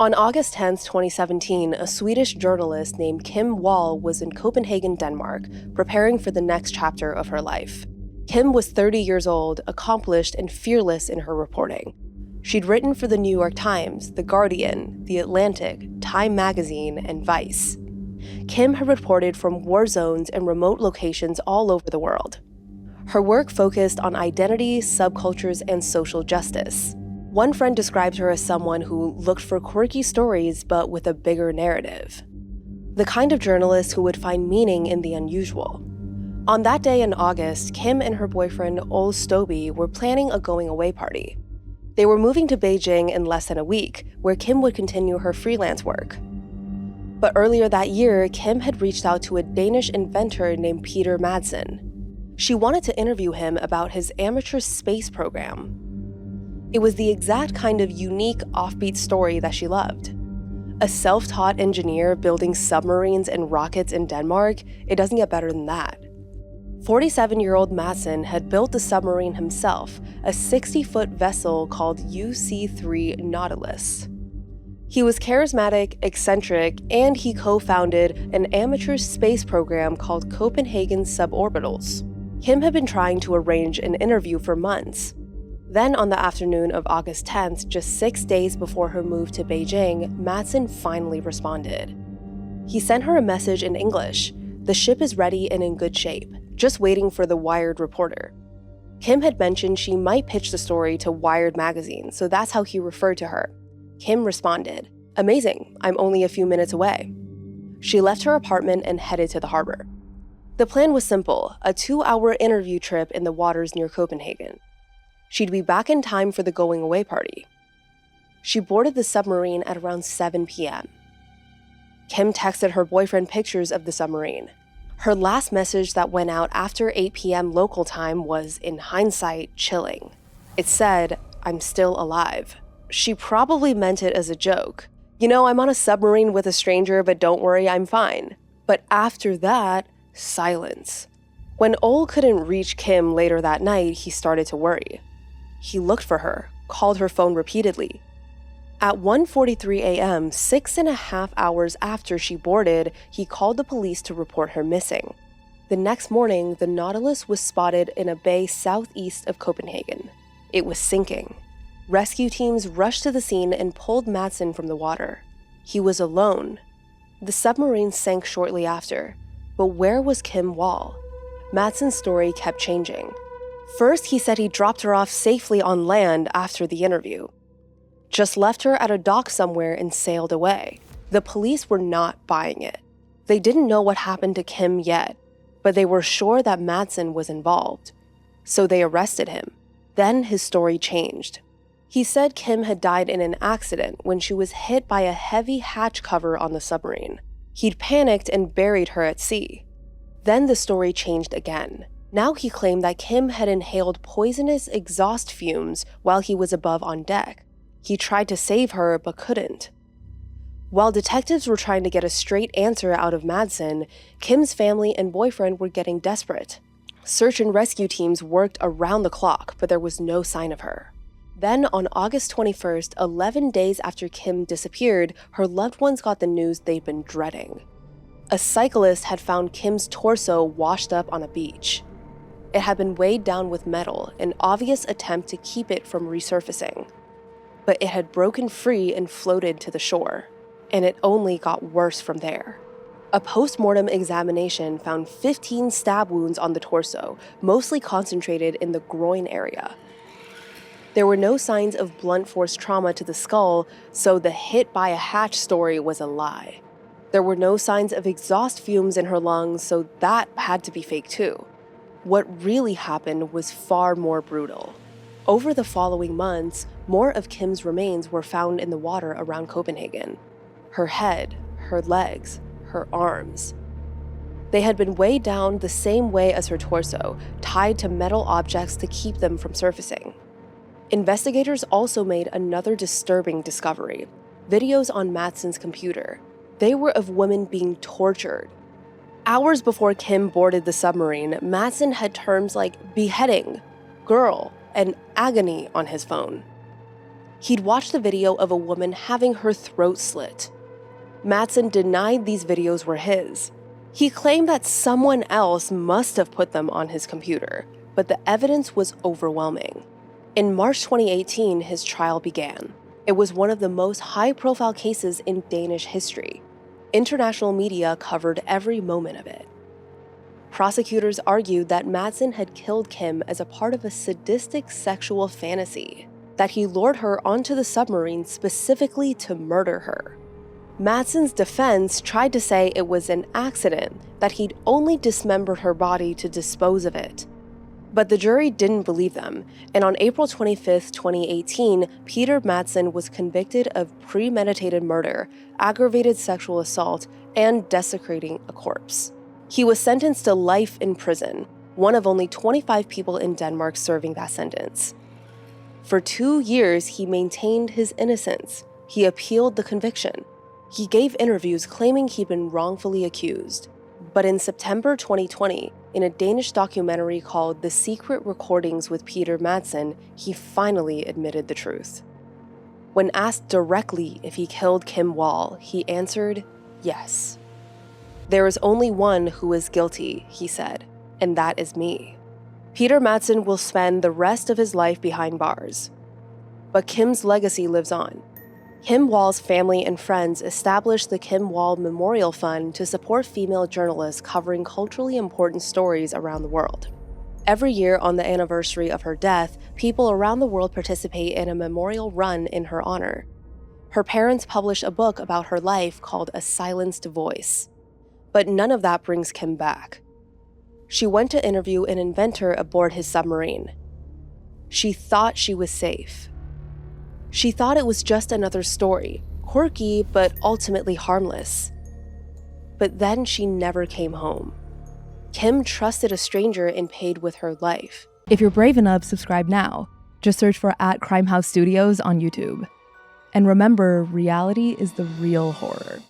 On August 10, 2017, a Swedish journalist named Kim Wall was in Copenhagen, Denmark, preparing for the next chapter of her life. Kim was 30 years old, accomplished, and fearless in her reporting. She'd written for the New York Times, The Guardian, The Atlantic, Time Magazine, and Vice. Kim had reported from war zones and remote locations all over the world. Her work focused on identity, subcultures, and social justice. One friend described her as someone who looked for quirky stories but with a bigger narrative. The kind of journalist who would find meaning in the unusual. On that day in August, Kim and her boyfriend Ole Stobbe were planning a going-away party. They were moving to Beijing in less than a week, where Kim would continue her freelance work. But earlier that year, Kim had reached out to a Danish inventor named Peter Madsen. She wanted to interview him about his amateur space program. It was the exact kind of unique, offbeat story that she loved. A self-taught engineer building submarines and rockets in Denmark, it doesn't get better than that. 47-year-old Madsen had built the submarine himself, a 60-foot vessel called UC-3 Nautilus. He was charismatic, eccentric, and he co-founded an amateur space program called Copenhagen Suborbitals. Kim had been trying to arrange an interview for months. Then on the afternoon of August 10th, just 6 days before her move to Beijing, Madsen finally responded. He sent her a message in English. The ship is ready and in good shape, just waiting for the Wired reporter. Kim had mentioned she might pitch the story to Wired magazine, so that's how he referred to her. Kim responded, "Amazing, I'm only a few minutes away." She left her apartment and headed to the harbor. The plan was simple, a 2-hour interview trip in the waters near Copenhagen. She'd be back in time for the going-away party. She boarded the submarine at around 7 p.m. Kim texted her boyfriend pictures of the submarine. Her last message that went out after 8 p.m. local time was, in hindsight, chilling. It said, "I'm still alive." She probably meant it as a joke. "You know, I'm on a submarine with a stranger, but don't worry, I'm fine." But after that, silence. When Ole couldn't reach Kim later that night, he started to worry. He looked for her, called her phone repeatedly. At 1:43 a.m., 6.5 hours after she boarded, he called the police to report her missing. The next morning, the Nautilus was spotted in a bay southeast of Copenhagen. It was sinking. Rescue teams rushed to the scene and pulled Madsen from the water. He was alone. The submarine sank shortly after. But where was Kim Wall? Madsen's story kept changing. First, he said he dropped her off safely on land after the interview. Just left her at a dock somewhere and sailed away. The police were not buying it. They didn't know what happened to Kim yet, but they were sure that Madsen was involved. So they arrested him. Then his story changed. He said Kim had died in an accident when she was hit by a heavy hatch cover on the submarine. He'd panicked and buried her at sea. Then the story changed again. Now he claimed that Kim had inhaled poisonous exhaust fumes while he was above on deck. He tried to save her, but couldn't. While detectives were trying to get a straight answer out of Madsen, Kim's family and boyfriend were getting desperate. Search and rescue teams worked around the clock, but there was no sign of her. Then, on August 21st, 11 days after Kim disappeared, her loved ones got the news they'd been dreading. A cyclist had found Kim's torso washed up on a beach. It had been weighed down with metal, an obvious attempt to keep it from resurfacing. But it had broken free and floated to the shore, and it only got worse from there. A post-mortem examination found 15 stab wounds on the torso, mostly concentrated in the groin area. There were no signs of blunt force trauma to the skull, so the hit by a hatch story was a lie. There were no signs of exhaust fumes in her lungs, so that had to be fake too. What really happened was far more brutal. Over the following months, more of Kim's remains were found in the water around Copenhagen. Her head, her legs, her arms. They had been weighed down the same way as her torso, tied to metal objects to keep them from surfacing. Investigators also made another disturbing discovery: videos on Madsen's computer. They were of women being tortured. Hours before Kim boarded the submarine, Madsen had terms like beheading, girl, and agony on his phone. He'd watched the video of a woman having her throat slit. Mattson denied these videos were his. He claimed that someone else must have put them on his computer, but the evidence was overwhelming. In March 2018, his trial began. It was one of the most high-profile cases in Danish history. International media covered every moment of it. Prosecutors argued that Mattson had killed Kim as a part of a sadistic sexual fantasy, that he lured her onto the submarine specifically to murder her. Mattson's defense tried to say it was an accident, that he'd only dismembered her body to dispose of it. But the jury didn't believe them, and on April 25, 2018, Peter Mattson was convicted of premeditated murder, aggravated sexual assault, and desecrating a corpse. He was sentenced to life in prison, one of only 25 people in Denmark serving that sentence. For 2 years, he maintained his innocence. He appealed the conviction. He gave interviews claiming he'd been wrongfully accused. But in September 2020, in a Danish documentary called The Secret Recordings with Peter Mattson, he finally admitted the truth. When asked directly if he killed Kim Wall, he answered, yes. There is only one who is guilty, he said, and that is me. Peter Mattson will spend the rest of his life behind bars. But Kim's legacy lives on. Kim Wall's family and friends established the Kim Wall Memorial Fund to support female journalists covering culturally important stories around the world. Every year on the anniversary of her death, people around the world participate in a memorial run in her honor. Her parents published a book about her life called A Silenced Voice. But none of that brings Kim back. She went to interview an inventor aboard his submarine. She thought she was safe. She thought it was just another story, quirky but ultimately harmless. But then she never came home. Kim trusted a stranger and paid with her life. If you're brave enough, subscribe now. Just search for @crimehouse studios on YouTube. And remember, reality is the real horror.